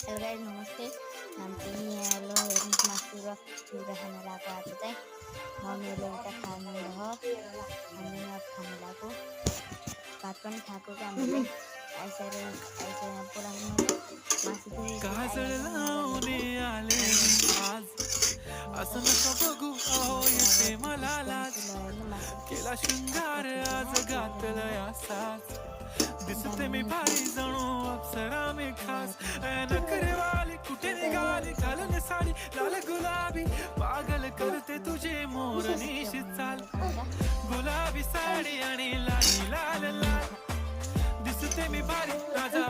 hello guys नमस्ते नमते मी आलो हेर्नु मासु र चिउरा खान लागेको आज चाहिँ मम्मीले उता खानु हो हामीले खानु लागेको भात पनि खाएको चाहिँ हामीले आइसकेर पुरानो मासु काजळ लावणे आले आज असं नको बघू अहो येते मला लाज केला शृंगार आज घातलाय असाच दिसते मी भारी जणू अप्सरा मी खास नखरे वाली कुठे निघाली घालून साडी लाल गुलाबी पागल करते तुझे मोरनीशी चाल गुलाबी साडी आणि लाली लाल लाल दिसते मी भारी राजा